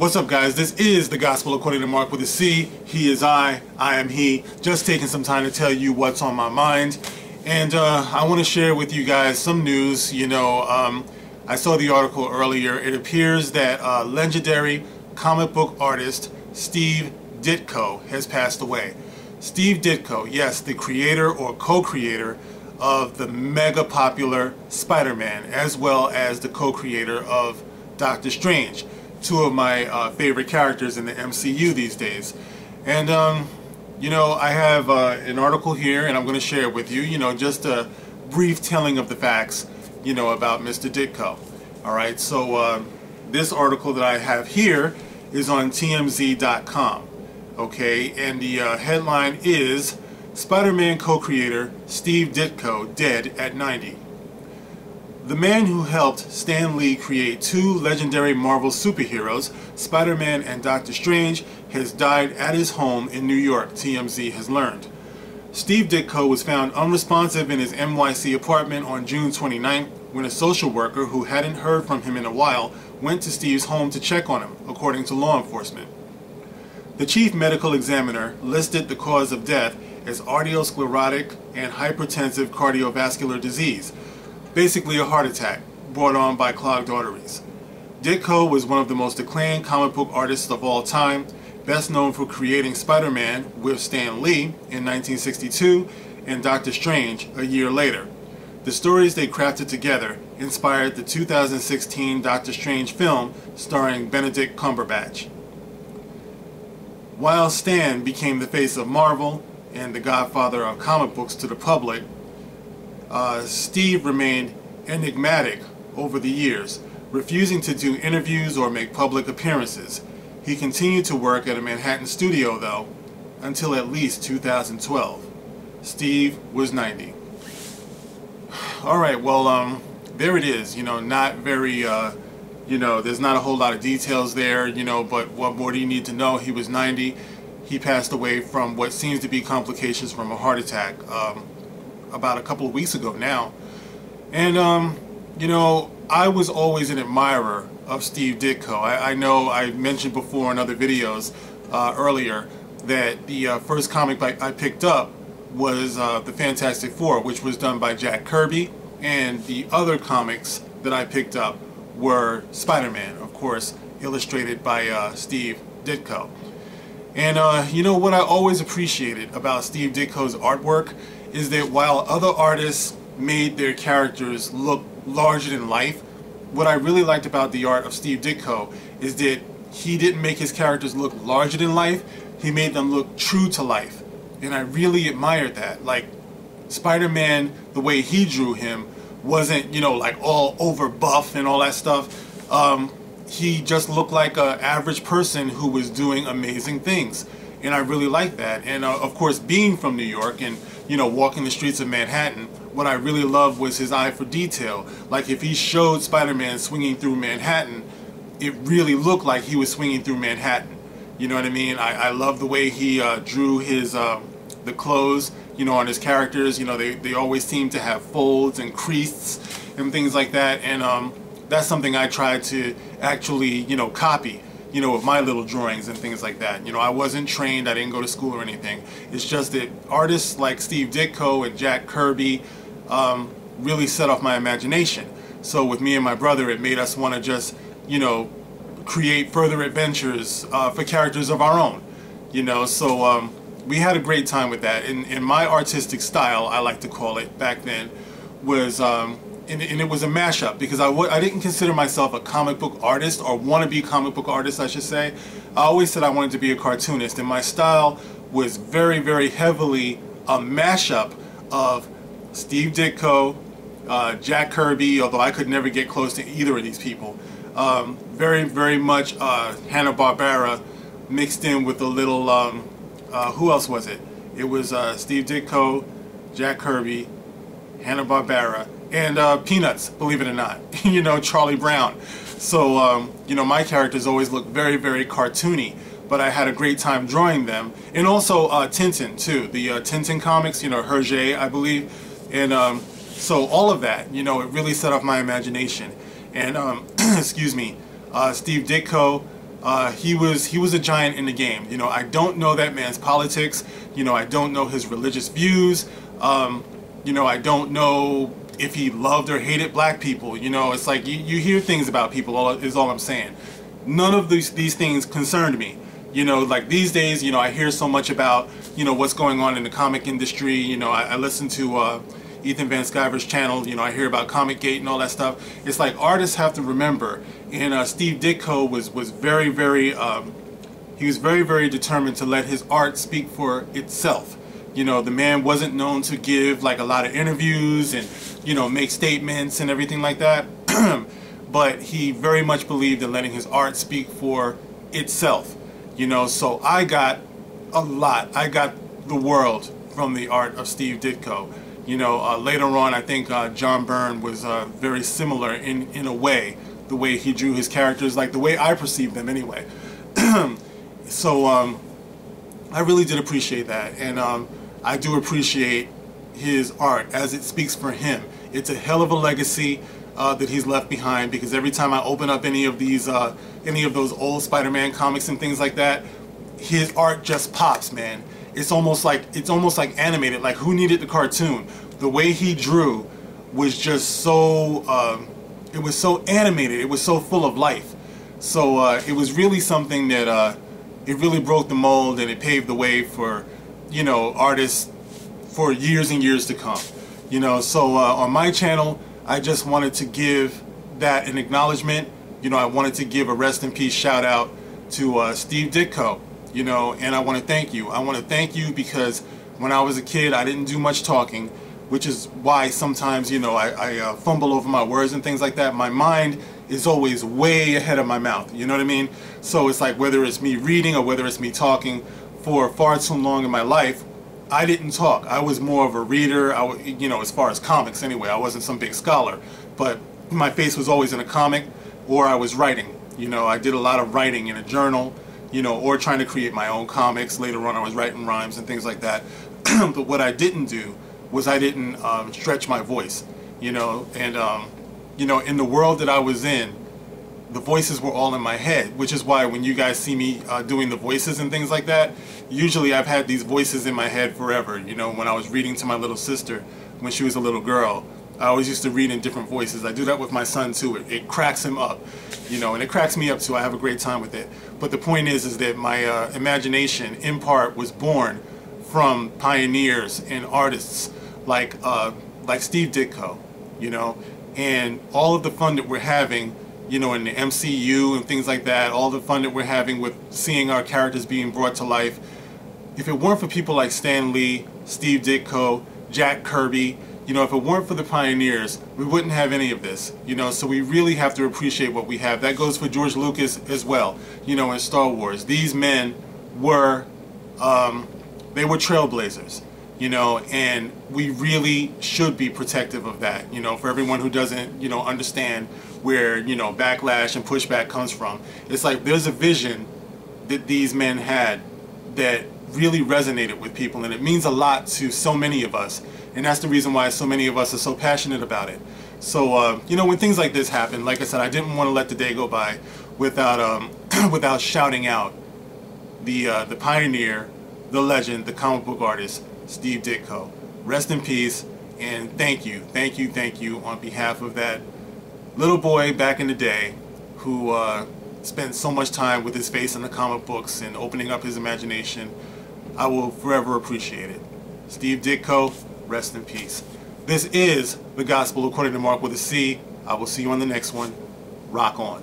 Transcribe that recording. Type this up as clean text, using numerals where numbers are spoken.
What's up, guys? This is the Gospel According to Mark with a C. He is I am he. Just taking some time to tell you what's on my mind. And I want to share with you guys some news. I saw the article earlier. It appears that legendary comic book artist Steve Ditko has passed away. Steve Ditko, yes, the creator or co-creator of the mega popular Spider-Man, as well as the co-creator of Doctor Strange. Two of my favorite characters in the MCU these days. And I have an article here, and I'm going to share it with you. Just a brief telling of the facts, about Mr. Ditko. All right, so this article that I have here is on TMZ.com. Okay, and the headline is Spider-Man co-creator Steve Ditko dead at 90. The man who helped Stan Lee create two legendary Marvel superheroes, Spider-Man and Doctor Strange, has died at his home in New York, TMZ has learned. Steve Ditko was found unresponsive in his NYC apartment on June 29th when a social worker who hadn't heard from him in a while went to Steve's home to check on him, according to law enforcement. The chief medical examiner listed the cause of death as arteriosclerotic and hypertensive cardiovascular disease, basically a heart attack brought on by clogged arteries. Ditko was one of the most acclaimed comic book artists of all time, best known for creating Spider-Man with Stan Lee in 1962 and Doctor Strange a year later. The stories they crafted together inspired the 2016 Doctor Strange film starring Benedict Cumberbatch. While Stan became the face of Marvel and the godfather of comic books to the public, Steve remained enigmatic over the years, refusing to do interviews or make public appearances. He continued to work at a Manhattan studio, though, until at least 2012. Steve was 90. Alright, well, there it is. Not very, there's not a whole lot of details there, but what more do you need to know? He was 90. He passed away from what seems to be complications from a heart attack about a couple of weeks ago now. And, I was always an admirer of Steve Ditko. I know I mentioned before in other videos earlier that the first comic I picked up was the Fantastic Four, which was done by Jack Kirby, and the other comics that I picked up were Spider-Man, of course, illustrated by Steve Ditko. And what I always appreciated about Steve Ditko's artwork is that while other artists made their characters look larger than life, what I really liked about the art of Steve Ditko is that he didn't make his characters look larger than life, he made them look true to life. And I really admired that. Like, Spider-Man, the way he drew him wasn't, like all over buff and all that stuff. He just looked like an average person who was doing amazing things. And I really liked that. And of course, being from New York and, walking the streets of Manhattan, what I really loved was his eye for detail. Like, if he showed Spider-Man swinging through Manhattan, it really looked like he was swinging through Manhattan. You know what I mean? I love the way he drew his the clothes, on his characters. They always seem to have folds and creases and things like that. And that's something I tried to actually, copy, with my little drawings and things like that. I wasn't trained, I didn't go to school or anything. It's just that artists like Steve Ditko and Jack Kirby really set off my imagination. So with me and my brother, it made us want to just, create further adventures for characters of our own. So we had a great time with that. And my artistic style, I like to call it, back then, was and it was a mashup, because I didn't consider myself a comic book artist, or wannabe comic book artist, I should say. I always said I wanted to be a cartoonist, and my style was very, very heavily a mashup of Steve Ditko, Jack Kirby, although I could never get close to either of these people. Very, very much Hanna-Barbera mixed in with a little, who else was it? It was Steve Ditko, Jack Kirby, Hanna-Barbera, and Peanuts, believe it or not. Charlie Brown. So, my characters always look very, very cartoony, but I had a great time drawing them. And also Tintin, too. The Tintin comics, Hergé, I believe. And so all of that, it really set off my imagination. And, excuse me, Steve Ditko, he was a giant in the game. You know, I don't know that man's politics. You know, I don't know his religious views. You know, I don't know if he loved or hated black people. You know, it's like you hear things about people, is all I'm saying. None of these things concerned me. You know, like these days, you know, I hear so much about, you know, what's going on in the comic industry. You know, I listen to Ethan Van Sciver's channel. You know, I hear about Comic Gate and all that stuff. It's like artists have to remember, and Steve Ditko was very, he was very determined to let his art speak for itself. You know, the man wasn't known to give like a lot of interviews and, you know, make statements and everything like that. But he very much believed in letting his art speak for itself. You know, so I got a lot. I got the world from the art of Steve Ditko. You know, later on, I think John Byrne was very similar in a way, the way he drew his characters, like the way I perceived them anyway. So I really did appreciate that, and I do appreciate his art as it speaks for him. It's a hell of a legacy that he's left behind, because every time I open up any of those old Spider-Man comics and things like that, his art just pops, man. It's almost like animated. Like, who needed the cartoon? The way he drew was just so it was so animated. It was so full of life. So it was really something that it really broke the mold, and it paved the way for, you know, artists for years and years to come. You know, so on my channel, I just wanted to give that an acknowledgement. You know, I wanted to give a rest in peace shout out to Steve Ditko. You know, and I want to thank you. I want to thank you because when I was a kid, I didn't do much talking, which is why sometimes, you know, I fumble over my words and things like that. My mind is always way ahead of my mouth. You know what I mean? So it's like, whether it's me reading or whether it's me talking, for far too long in my life, I didn't talk. I was more of a reader. You know, as far as comics anyway, I wasn't some big scholar, but my face was always in a comic, or I was writing. You know, I did a lot of writing in a journal, you know, or trying to create my own comics. Later on, I was writing rhymes and things like that. But what I didn't do was I didn't stretch my voice, you know, and you know, in the world that I was in, the voices were all in my head, which is why when you guys see me doing the voices and things like that, usually I've had these voices in my head forever. You know, when I was reading to my little sister when she was a little girl, I always used to read in different voices. I do that with my son too. It cracks him up, you know, and it cracks me up too. I have a great time with it. But the point is that my imagination, in part, was born from pioneers and artists like Steve Ditko, you know, and all of the fun that we're having, you know, in the MCU and things like that, all the fun that we're having with seeing our characters being brought to life. If it weren't for people like Stan Lee, Steve Ditko, Jack Kirby, you know, if it weren't for the pioneers, we wouldn't have any of this, you know, so we really have to appreciate what we have. That goes for George Lucas as well, you know, in Star Wars. These men were, they were trailblazers, you know, and we really should be protective of that, you know, for everyone who doesn't, you know, understand where, you know, backlash and pushback comes from. It's like there's a vision that these men had that really resonated with people, and it means a lot to so many of us, and that's the reason why so many of us are so passionate about it. So you know, when things like this happen, like I said, I didn't want to let the day go by without without shouting out the pioneer, the legend, the comic book artist, Steve Ditko. Rest in peace, and thank you on behalf of that little boy back in the day who spent so much time with his face in the comic books and opening up his imagination. I will forever appreciate it. Steve Ditko, rest in peace. This is The Gospel According to Mark with a C. I will see you on the next one. Rock on.